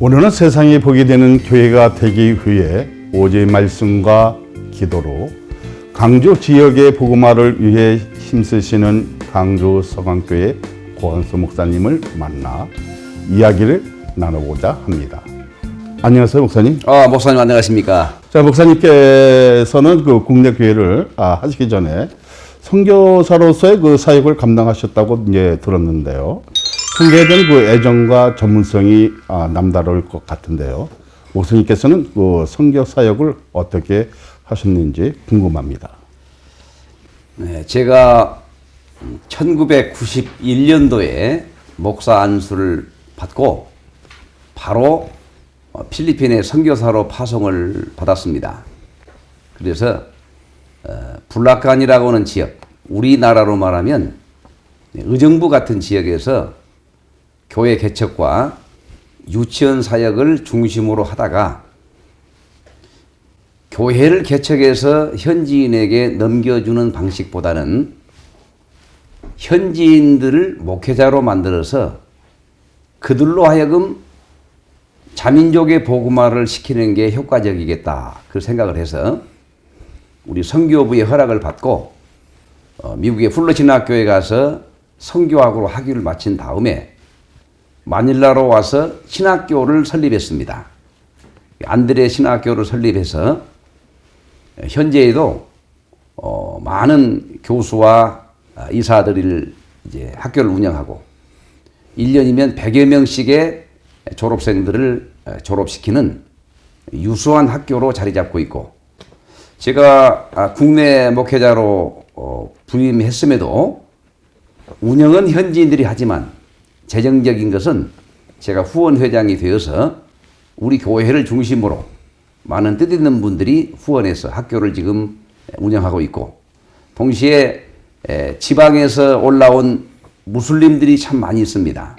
오늘은 세상이 보게 되는 교회가 되기 위해 오직의 말씀과 기도로 강주 지역의 복음화를 위해 힘쓰시는 강주 서강교회 고한수 목사님을 만나 이야기를 나누고자 합니다. 안녕하세요, 목사님. 목사님 안녕하십니까? 자, 목사님께서는 그 국내 교회를 하시기 전에 선교사로서의 그 사역을 감당하셨다고 이제 들었는데요. 선교에 대한 그 애정과 전문성이 남다를 것 같은데요. 목사님께서는 그 선교 사역을 어떻게 하셨는지 궁금합니다. 네, 제가 1991년도에 목사 안수를 받고 바로 필리핀에 선교사로 파송을 받았습니다. 그래서 불라칸이라고 하는 지역, 우리나라로 말하면 의정부 같은 지역에서 교회 개척과 유치원 사역을 중심으로 하다가 교회를 개척해서 현지인에게 넘겨주는 방식보다는 현지인들을 목회자로 만들어서 그들로 하여금 자민족의 복음화를 시키는 게 효과적이겠다 그 생각을 해서 우리 선교부의 허락을 받고 미국의 플러신학교에 가서 선교학으로 학위를 마친 다음에 마닐라로 와서 신학교를 설립했습니다. 안드레 신학교를 설립해서 현재에도 많은 교수와 이사들을 이제 학교를 운영하고 1년이면 100여 명씩의 졸업생들을 졸업시키는 유수한 학교로 자리 잡고 있고, 제가 국내 목회자로 부임했음에도 운영은 현지인들이 하지만 재정적인 것은 제가 후원회장이 되어서 우리 교회를 중심으로 많은 뜻 있는 분들이 후원해서 학교를 지금 운영하고 있고, 동시에 지방에서 올라온 무슬림들이 참 많이 있습니다.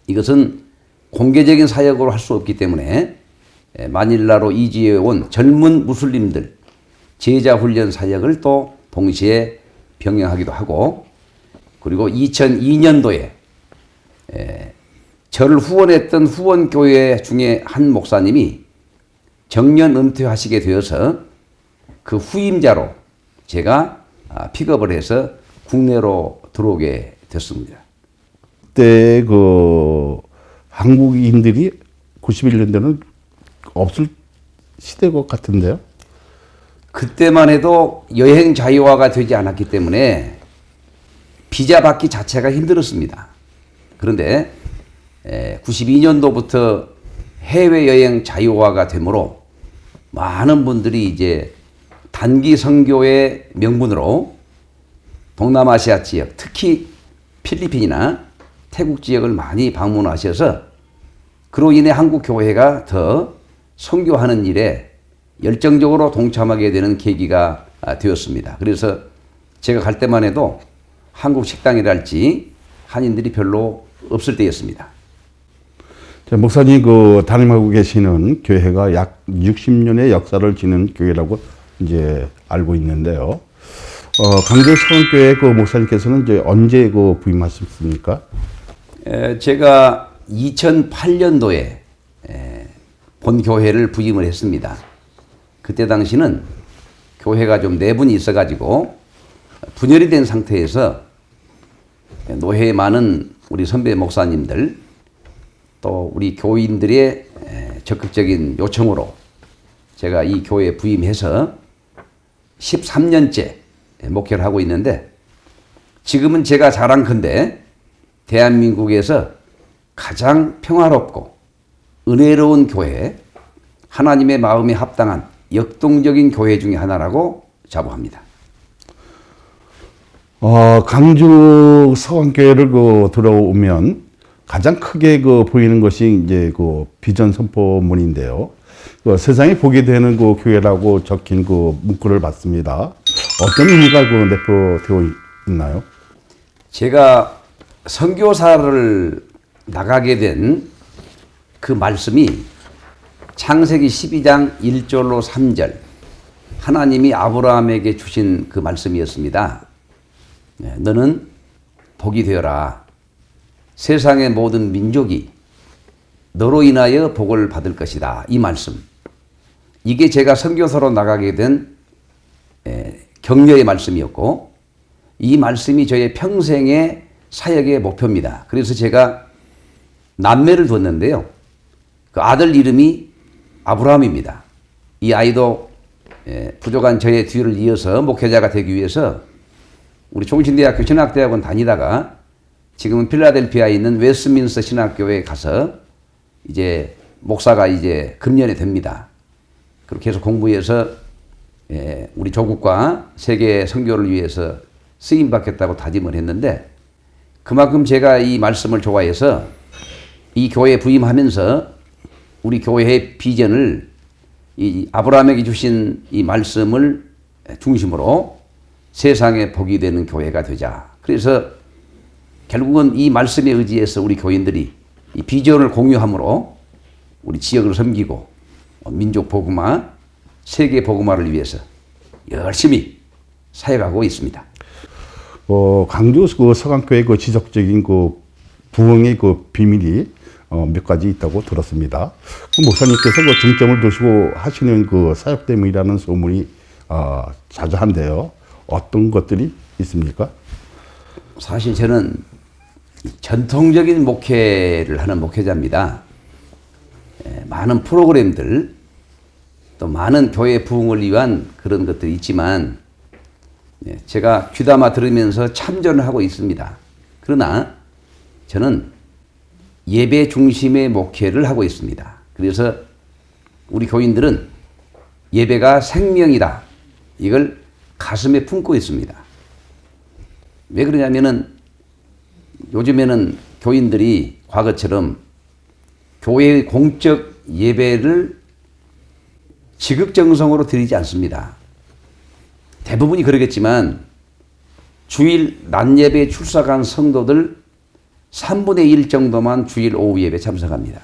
이것은 공개적인 사역으로 할 수 없기 때문에 마닐라로 이주해 온 젊은 무슬림들 제자 훈련 사역을 또 동시에 병행하기도 하고, 그리고 2002년도에 저를 후원했던 후원교회 중에 한 목사님이 정년 은퇴하시게 되어서 그 후임자로 제가 픽업을 해서 국내로 들어오게 됐습니다. 그때 그 한국인들이 91년도는 없을 시대 것 같은데요. 그때만 해도 여행 자유화가 되지 않았기 때문에 비자 받기 자체가 힘들었습니다. 그런데 92년도부터 해외여행 자유화가 되므로 많은 분들이 이제 단기 선교의 명분으로 동남아시아 지역, 특히 필리핀이나 태국 지역을 많이 방문하셔서 그로 인해 한국 교회가 더 선교하는 일에 열정적으로 동참하게 되는 계기가 되었습니다. 그래서 제가 갈 때만 해도 한국 식당이랄지 한인들이 별로 없을 때였습니다. 자, 목사님 그 담임하고 계시는 교회가 약 60년의 역사를 지닌 교회라고 이제 알고 있는데요. 강주 서강교회 그 목사님께서는 이제 언제 그 부임하셨습니까? 제가 2008년도에 본 교회를 부임을 했습니다. 그때 당시는 교회가 좀 내분이 있어가지고 분열이 된 상태에서 노회에 많은 우리 선배 목사님들 또 우리 교인들의 적극적인 요청으로 제가 이 교회에 부임해서 13년째 목회를 하고 있는데, 지금은 제가 자랑컨대 대한민국에서 가장 평화롭고 은혜로운 교회, 하나님의 마음에 합당한 역동적인 교회 중에 하나라고 자부합니다. 강주 서강교회를 그 들어오면 가장 크게 그 보이는 것이 이제 그 비전 선포문인데요. 그 세상에 보게 되는 그 교회라고 적힌 그 문구를 봤습니다. 어떤 의미가 그 내포되어 있나요? 제가 선교사를 나가게 된 그 말씀이 창세기 12장 1절로 3절 하나님이 아브라함에게 주신 그 말씀이었습니다. 너는 복이 되어라. 세상의 모든 민족이 너로 인하여 복을 받을 것이다. 이 말씀. 이게 제가 선교사로 나가게 된 격려의 말씀이었고 이 말씀이 저의 평생의 사역의 목표입니다. 그래서 제가 남매를 뒀는데요. 그 아들 이름이 아브라함입니다. 이 아이도 부족한 저의 뒤를 이어서 목회자가 되기 위해서 우리 종신대학교 신학대학원 다니다가 지금은 필라델피아에 있는 웨스트민스터 신학교에 가서 이제 목사가 이제 금년에 됩니다. 그렇게 해서 공부해서 우리 조국과 세계 선교를 위해서 쓰임 받겠다고 다짐을 했는데 그만큼 제가 이 말씀을 좋아해서 이 교회에 부임하면서 우리 교회의 비전을 이 아브라함에게 주신 이 말씀을 중심으로 세상에 복이 되는 교회가 되자. 그래서 결국은 이 말씀에 의지해서 우리 교인들이 이 비전을 공유함으로 우리 지역을 섬기고 민족 복음화, 세계 복음화를 위해서 열심히 사역하고 있습니다. 강주 그 서강교회 그 지속적인 그 부흥의 그 비밀이 몇 가지 있다고 들었습니다. 그 목사님께서 그 중점을 두시고 하시는 그 사역 때문이라는 소문이 자자한데요. 어떤 것들이 있습니까? 사실 저는 전통적인 목회를 하는 목회자입니다. 많은 프로그램들 또 많은 교회 부흥을 위한 그런 것들이 있지만 제가 귀담아 들으면서 참전을 하고 있습니다. 그러나 저는 예배 중심의 목회를 하고 있습니다. 그래서 우리 교인들은 예배가 생명이다. 이걸 가슴에 품고 있습니다. 왜 그러냐면은 요즘에는 교인들이 과거처럼 교회의 공적 예배를 지극정성으로 드리지 않습니다. 대부분이 그러겠지만 주일 낮 예배에 출석한 성도들 3분의 1 정도만 주일 오후 예배 참석합니다.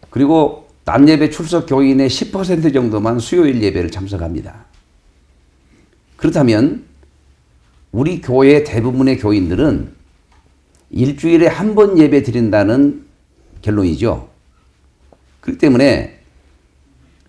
그리고 낮 예배 출석 교인의 10% 정도만 수요일 예배를 참석합니다. 그렇다면 우리 교회 대부분의 교인들은 일주일에 한 번 예배 드린다는 결론이죠. 그렇기 때문에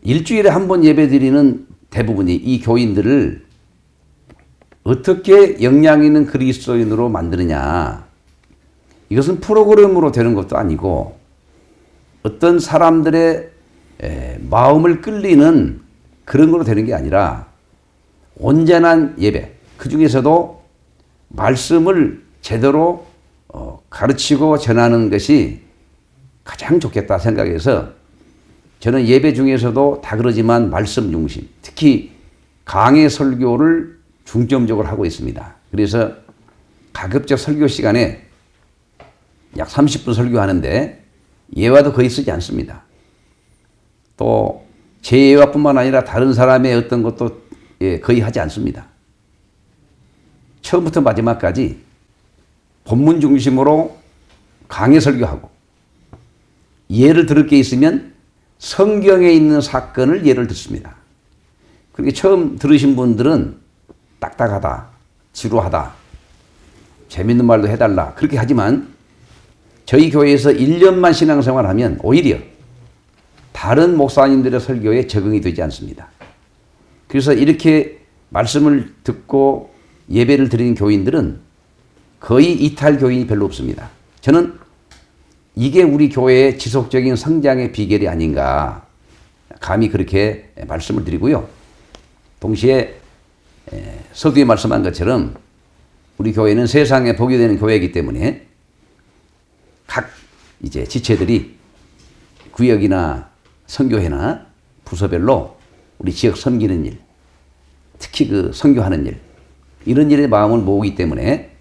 일주일에 한 번 예배 드리는 대부분이 이 교인들을 어떻게 역량 있는 그리스도인으로 만드느냐. 이것은 프로그램으로 되는 것도 아니고 어떤 사람들의 마음을 끌리는 그런 걸로 되는 게 아니라 온전한 예배, 그 중에서도 말씀을 제대로 가르치고 전하는 것이 가장 좋겠다 생각해서 저는 예배 중에서도 다 그러지만 말씀 중심, 특히 강해 설교를 중점적으로 하고 있습니다. 그래서 가급적 설교 시간에 약 30분 설교하는데 예화도 거의 쓰지 않습니다. 또 제 예화뿐만 아니라 다른 사람의 어떤 것도 거의 하지 않습니다. 처음부터 마지막까지 본문 중심으로 강해 설교하고 예를 들을 게 있으면 성경에 있는 사건을 예를 듣습니다. 그렇게 처음 들으신 분들은 딱딱하다, 지루하다, 재밌는 말도 해달라 그렇게 하지만 저희 교회에서 1년만 신앙생활하면 오히려 다른 목사님들의 설교에 적응이 되지 않습니다. 그래서 이렇게 말씀을 듣고 예배를 드리는 교인들은 거의 이탈 교인이 별로 없습니다. 저는 이게 우리 교회의 지속적인 성장의 비결이 아닌가 감히 그렇게 말씀을 드리고요. 동시에 서두에 말씀한 것처럼 우리 교회는 세상에 복이 되는 교회이기 때문에 각 이제 지체들이 구역이나 선교회나 부서별로 우리 지역 섬기는 일, 특히 그 선교하는 일, 이런 일에 마음을 모으기 때문에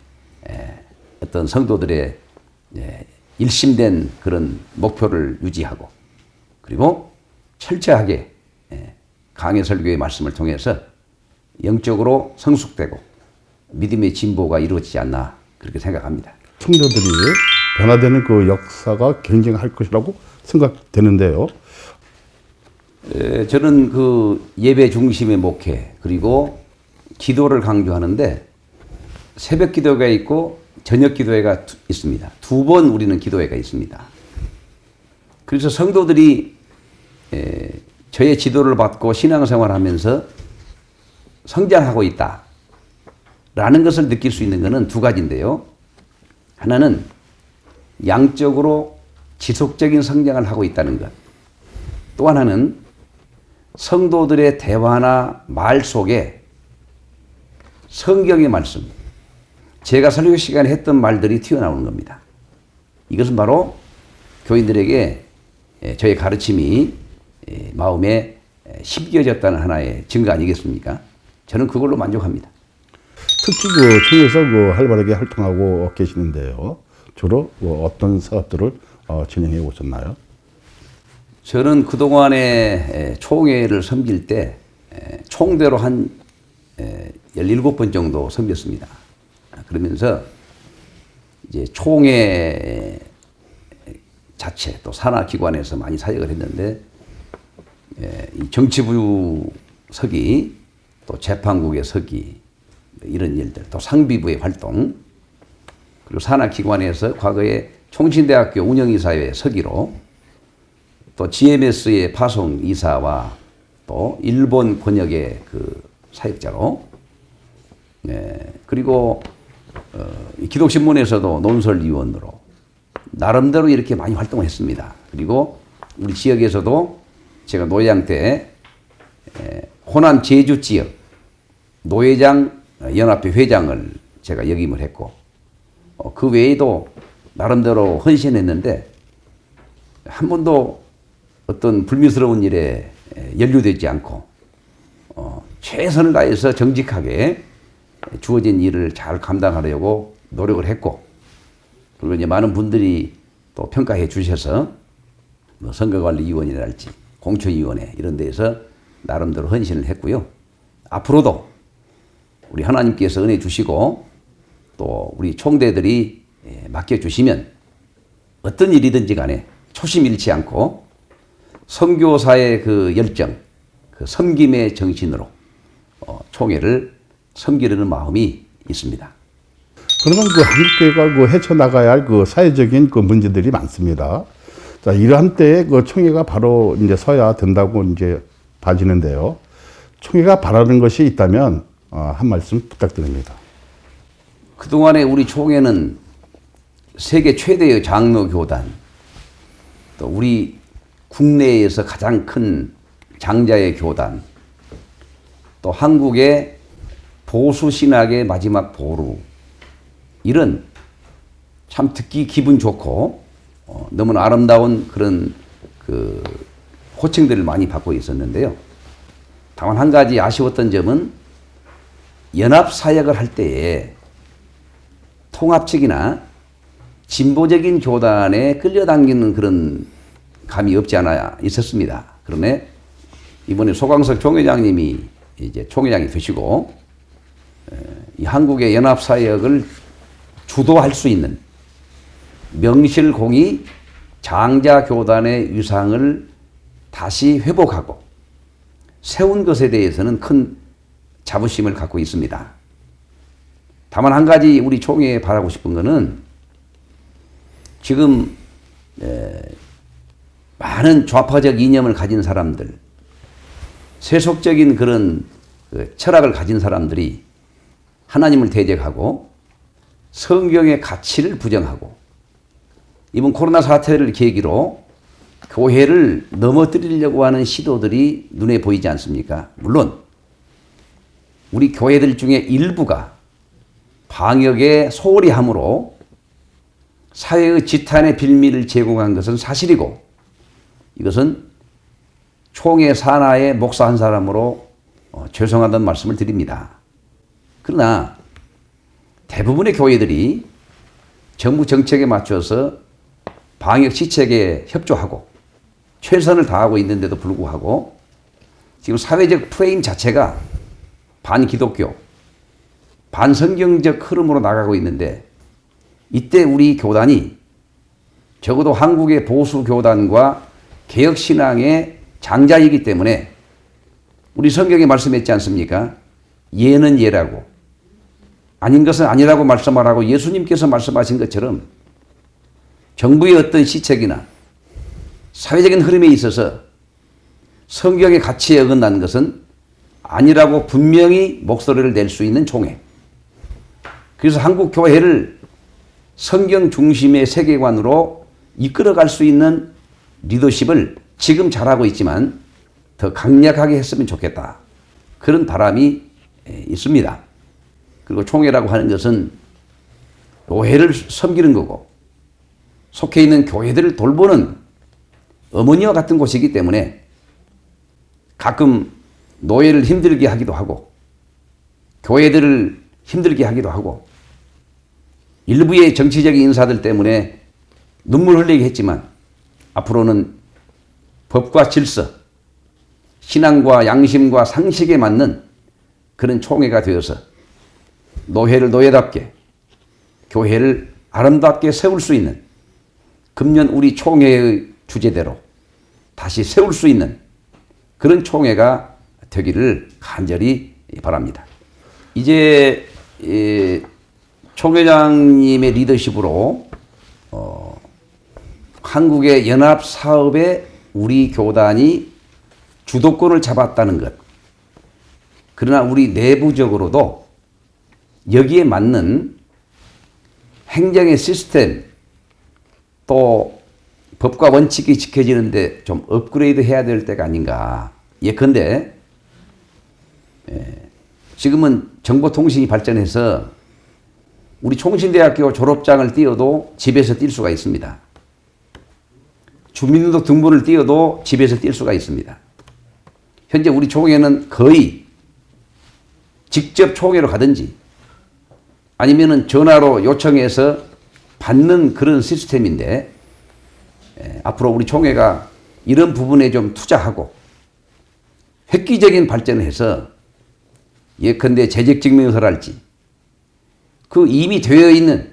어떤 성도들의 일심된 그런 목표를 유지하고 그리고 철저하게 강해 설교의 말씀을 통해서 영적으로 성숙되고 믿음의 진보가 이루어지지 않나 그렇게 생각합니다. 성도들이 변화되는 그 역사가 굉장할 것이라고 생각되는데요. 저는 그 예배 중심의 목회 그리고 기도를 강조하는데 새벽 기도회가 있고 저녁 기도회가 있습니다. 2번 우리는 기도회가 있습니다. 그래서 성도들이 저의 지도를 받고 신앙생활하면서 성장하고 있다라는 것을 느낄 수 있는 것은 두 가지인데요. 하나는 양적으로 지속적인 성장을 하고 있다는 것. 또 하나는 성도들의 대화나 말 속에 성경의 말씀, 제가 설교 시간에 했던 말들이 튀어나오는 겁니다. 이것은 바로 교인들에게 저의 가르침이 마음에 심겨졌다는 하나의 증거 아니겠습니까? 저는 그걸로 만족합니다. 특히 그 청에서 그 활발하게 활동하고 계시는데요. 주로 어떤 사업들을 진행해 오셨나요? 저는 그동안에 총회를 섬길 때 총대로 한 17번 정도 섬겼습니다. 그러면서 이제 총회 자체 또 산하기관에서 많이 사역을 했는데 이 정치부 서기 또 재판국의 서기 이런 일들 또 상비부의 활동 그리고 산하기관에서 과거에 총신대학교 운영이사회 서기로 또 GMS의 파송이사와 또 일본 번역의 그 사역자로 그리고 기독신문에서도 논설위원으로 나름대로 이렇게 많이 활동을 했습니다. 그리고 우리 지역에서도 제가 노예장 때 호남 제주 지역 노예장 연합회 회장을 제가 역임을 했고 그 외에도 나름대로 헌신했는데 한 번도 어떤 불미스러운 일에 연루되지 않고 최선을 다해서 정직하게 주어진 일을 잘 감당하려고 노력을 했고 그리고 이제 많은 분들이 또 평가해 주셔서 뭐 선거관리위원회랄지 공천위원회 이런 데에서 나름대로 헌신을 했고요. 앞으로도 우리 하나님께서 은혜 주시고 또 우리 총대들이 맡겨주시면 어떤 일이든지 간에 초심 잃지 않고 선교사의 그 열정, 그 섬김의 정신으로 총회를 섬기려는 마음이 있습니다. 그러면 그 한국교회가 그 헤쳐나가야 할 그 사회적인 그 문제들이 많습니다. 자, 이러한 때에 그 총회가 바로 이제 서야 된다고 이제 봐지는데요. 총회가 바라는 것이 있다면 한 말씀 부탁드립니다. 그동안에 우리 총회는 세계 최대의 장로교단, 또 우리 국내에서 가장 큰 장자의 교단, 또 한국의 보수신학의 마지막 보루, 이런 참 듣기 기분 좋고 너무나 아름다운 그런 그 호칭들을 많이 받고 있었는데요. 다만 한 가지 아쉬웠던 점은 연합사역을 할 때에 통합적이나 진보적인 교단에 끌려당기는 그런 감이 없지 않아 있었습니다. 그런데 이번에 소강석 총회장님이 이제 총회장이 되시고 이 한국의 연합사역을 주도할 수 있는 명실공히 장자교단의 위상을 다시 회복하고 세운 것에 대해서는 큰 자부심을 갖고 있습니다. 다만 한 가지 우리 총회에 바라고 싶은 것은 지금 많은 좌파적 이념을 가진 사람들, 세속적인 그런 철학을 가진 사람들이 하나님을 대적하고 성경의 가치를 부정하고 이번 코로나 사태를 계기로 교회를 넘어뜨리려고 하는 시도들이 눈에 보이지 않습니까? 물론 우리 교회들 중에 일부가 방역에 소홀히 함으로 사회의 지탄의 빌미를 제공한 것은 사실이고 이것은 총회 산하의 목사 한 사람으로 죄송하다는 말씀을 드립니다. 그러나 대부분의 교회들이 정부 정책에 맞춰서 방역 시책에 협조하고 최선을 다하고 있는데도 불구하고 지금 사회적 프레임 자체가 반기독교, 반성경적 흐름으로 나가고 있는데 이때 우리 교단이 적어도 한국의 보수 교단과 개혁신앙의 장자이기 때문에 우리 성경에 말씀했지 않습니까? 예는 예라고 아닌 것은 아니라고 말씀하라고 예수님께서 말씀하신 것처럼 정부의 어떤 시책이나 사회적인 흐름에 있어서 성경의 가치에 어긋나는 것은 아니라고 분명히 목소리를 낼 수 있는 총회. 그래서 한국 교회를 성경 중심의 세계관으로 이끌어갈 수 있는 리더십을 지금 잘하고 있지만 더 강력하게 했으면 좋겠다. 그런 바람이 있습니다. 그리고 총회라고 하는 것은 교회를 섬기는 거고 속해 있는 교회들을 돌보는 어머니와 같은 곳이기 때문에 가끔 노예를 힘들게 하기도 하고 교회들을 힘들게 하기도 하고 일부의 정치적인 인사들 때문에 눈물 흘리게 했지만 앞으로는 법과 질서, 신앙과 양심과 상식에 맞는 그런 총회가 되어서 노회를 노예답게 교회를 아름답게 세울 수 있는 금년 우리 총회의 주제대로 다시 세울 수 있는 그런 총회가 되기를 간절히 바랍니다. 이제 총회장님의 리더십으로 한국의 연합 사업에 우리 교단이 주도권을 잡았다는 것. 그러나 우리 내부적으로도 여기에 맞는 행정의 시스템 또 법과 원칙이 지켜지는데 좀 업그레이드 해야 될 때가 아닌가. 예컨대 지금은 정보통신이 발전해서 우리 총신대학교 졸업장을 띄어도 집에서 뛸 수가 있습니다. 주민등록 등본을 띄어도 집에서 뛸 수가 있습니다. 현재 우리 총회는 거의 직접 총회로 가든지 아니면은 전화로 요청해서 받는 그런 시스템인데 앞으로 우리 총회가 이런 부분에 좀 투자하고 획기적인 발전을 해서 예컨대 재직증명서랄지 그 이미 되어 있는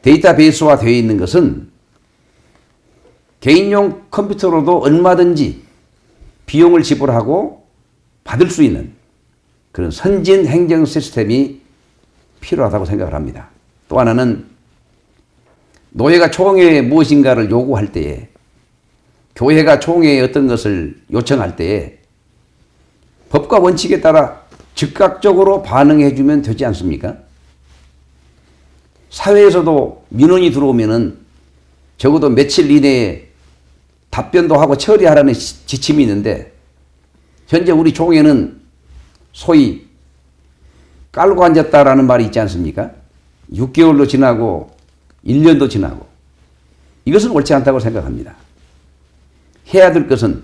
데이터베이스화 되어 있는 것은 개인용 컴퓨터로도 얼마든지 비용을 지불하고 받을 수 있는 그런 선진 행정 시스템이 필요하다고 생각을 합니다. 또 하나는 노예가 총회에 무엇인가를 요구할 때에 교회가 총회에 어떤 것을 요청할 때에 법과 원칙에 따라 즉각적으로 반응해 주면 되지 않습니까? 사회에서도 민원이 들어오면은 적어도 며칠 이내에 답변도 하고 처리하라는 지침이 있는데 현재 우리 총회는 소위 깔고 앉았다라는 말이 있지 않습니까? 6개월도 지나고 1년도 지나고 이것은 옳지 않다고 생각합니다. 해야 될 것은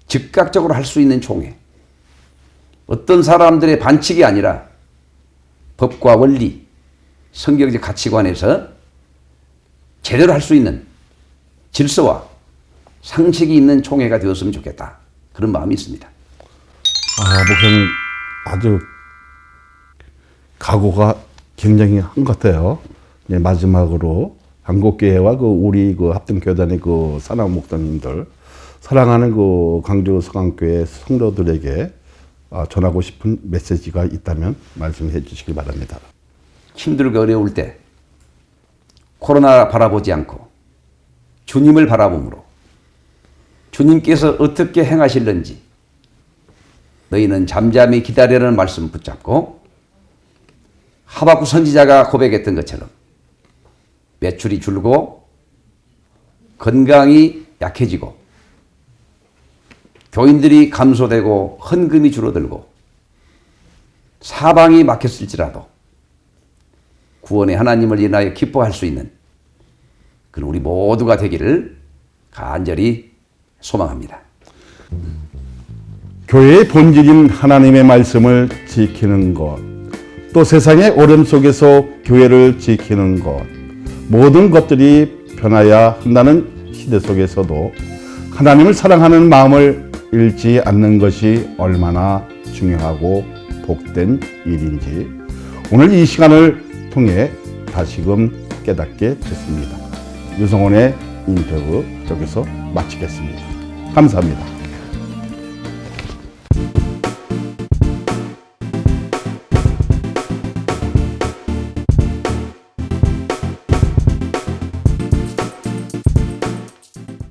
즉각적으로 할 수 있는 총회. 어떤 사람들의 반칙이 아니라 법과 원리, 성경적 가치관에서 제대로 할 수 있는 질서와 상식이 있는 총회가 되었으면 좋겠다. 그런 마음이 있습니다. 목사님 아주 각오가 굉장히 한 것 같아요. 네, 마지막으로 한국교회와 우리 합동교단의 사랑 목사님들, 사랑하는 광주 서강교회 성도들에게 전하고 싶은 메시지가 있다면 말씀해 주시기 바랍니다. 힘들고 어려울 때 코로나 바라보지 않고 주님을 바라봄으로 주님께서 어떻게 행하실는지 너희는 잠잠히 기다리라는 말씀 붙잡고 하박국 선지자가 고백했던 것처럼 매출이 줄고 건강이 약해지고 교인들이 감소되고 헌금이 줄어들고 사방이 막혔을지라도 구원의 하나님을 인하여 기뻐할 수 있는 그런 우리 모두가 되기를 간절히 소망합니다. 교회의 본질인 하나님의 말씀을 지키는 것, 또 세상의 오염 속에서 교회를 지키는 것, 모든 것들이 변화야 한다는 시대 속에서도 하나님을 사랑하는 마음을 잃지 않는 것이 얼마나 중요하고 복된 일인지 오늘 이 시간을 통해 다시금 깨닫게 됐습니다. 유성원의 인터뷰 여기서 마치겠습니다. 감사합니다.